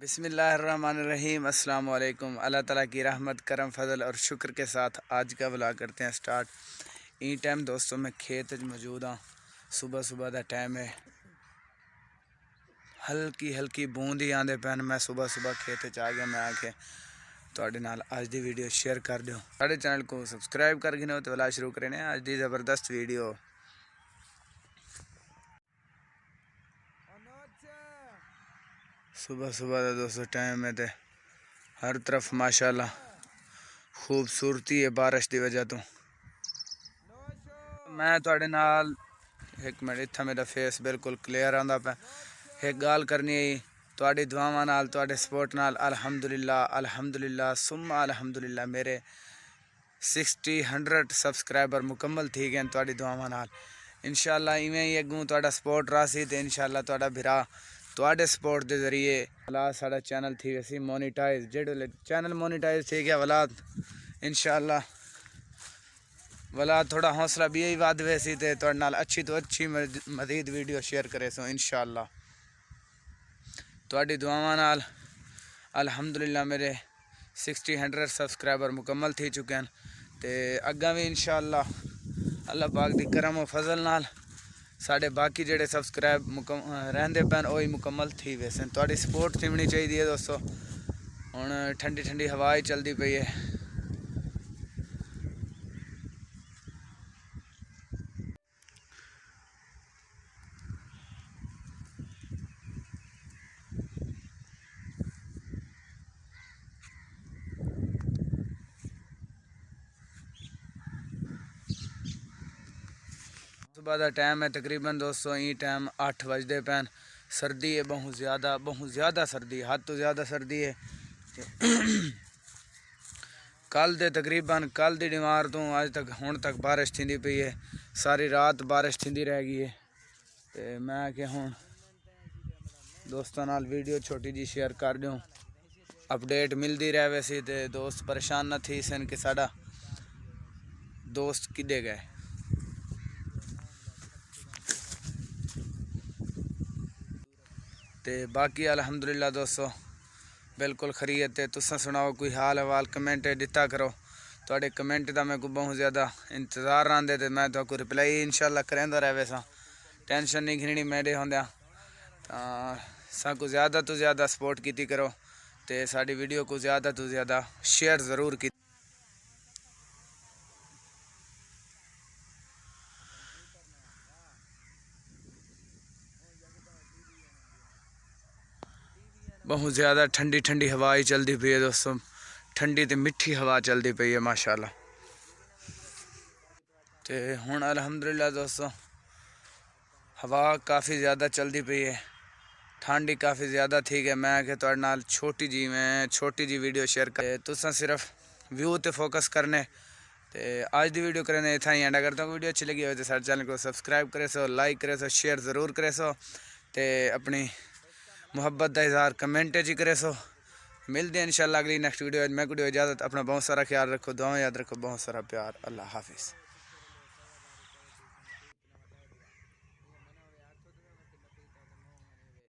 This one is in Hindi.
बिस्मिल्लाहिर्रहमानिर्रहीम अस्सलाम वालेकुम। अल्लाह ताला की रहमत करम फजल और शुक्र के साथ आज का व्लॉग करते हैं स्टार्ट। ई टाइम दोस्तों मैं खेत मौजूद हाँ। सुबह सुबह का टाइम है, हल्की हल्की बूंद ही आंदे पैन। मैं सुबह सुबह खेत आ गया। मैं आके तुहाडे नाल आज दी वीडियो शेयर कर दो। साढ़े चैनल को सबसक्राइब कर गिनो तो वाला शुरू करें आज दी ज़बरदस्त वीडियो। सुबह सुबह का दोस्तों टाइम है तो हर तरफ माशाल्लाह खूबसूरती है बारिश की वजह तो। मैं तुहाडे नाल एक मिनट इत्थे मेरा फेस बिल्कुल क्लियर आंदा पे। एक गाल करनी है तुहाडी दुआवां नाल, तुहाडे सपोर्ट नाल अल्हम्दुलिल्लाह अल्हम्दुलिल्लाह सुम्मा अल्हम्दुलिल्लाह मेरे 60-100 सबसक्राइबर मुकम्मल थी गए तुहाडी दुआवां नाल। इंशाअल्लाह इवें ही अगूं तुहाडा सपोर्ट रासी तो इंशाअल्लाह तुहाडा भिरा तुहाडे सपोर्ट के जरिए वाला साड़ा चैनल थी वैसी मोनीटाइज। जेडे चैनल मोनीटाइज थी गया वाला इंशाअल्लाह वाला थोड़ा हौसला भी यही वध वैसी तो तुहाडे नाल अच्छी तो अच्छी मजीद वीडियो शेयर करे सो इंशाअल्लाह। तुहाडी दुआवां नाल अल्हम्दुलिल्लाह मेरे 60-100 सबसक्राइबर मुकम्मल थी चुके हैं तो अग्गा भी इंशाअल्लाह अल्लाह पाक दी करम और फजल नाल साढ़े बाकी जेडे सबसक्राइब रहंदे पैन वही मुकम्मल थी वैसे। तुहाडी सपोर्ट थी चाहिए दोस्तों। हुण ठंडी ठंडी हवा ही चलती पई है। सुबह का टाइम है तकरीबन दोस्तों ई टाइम 8 बजते पैन। सर्दी है बहुत ज़्यादा सर्दी है, हद तो ज़्यादा सर्दी है। कल दे तकरीबन कल दी डिमार तो अज तक हुण तक बारिश थी पई है। सारी रात बारिश थी रह गई है तो मैं कि हुण दोस्तों नाल वीडियो छोटी जी शेयर कर दूँ, अपडेट मिलती रहे वैसे तो दोस्त परेशान न थी सन कि साडा दोस्त किधे गए। तो बाकी अल्हम्दुलिल्लाह दोस्तों बिल्कुल खरीत है। तुसा सुनाओ कोई हाल हवाल कमेंट दिता करो। थोड़े कमेंट का मैं को बहुत ज़्यादा इंतज़ार आंदे तो मैं तो रिप्लाई इंशाअल्लाह करेंदा रहे वैसा। टेंशन नहीं घिनी मेरे होंदिया साकू ज़्यादा तो ज़्यादा सपोर्ट की करो तो साड़ी वीडियो को ज़्यादा तो ज़्यादा शेयर ज़रूर की। बहुत ज़्यादा ठंडी ठंडी हवा ही चलती पई है दोस्तों। ठंडी तो मिठी हवा चलती पई है माशाल्लाह। तो हुण अल्हम्दुलिल्लाह दोस्तों हवा काफ़ी ज़्यादा चलती पई है, ठंड ही काफ़ी ज़्यादा थी गई। मैं कि तुहाडे नाल छोटी जी वीडियो शेयर कर तुसा सिर्फ व्यू ते फोकस करने तो आज दी वीडियो करने इतना ही एंड। अगर तुमको वीडियो अच्छी लगी हो तो सारे चैनल को सबसक्राइब करे सो, लाइक करे सो, शेयर ज़रूर करे सो तो अपनी मुहब्बत का इजहार कमेंट च करे सो। मिलते हैं इंशाल्लाह अगली नेक्स्ट वीडियो। मैं वीडियो इजाज़त। अपना बहुत सारा ख्याल रखो, दुआएं याद रखो, बहुत सारा प्यार। अल्लाह हाफिज़।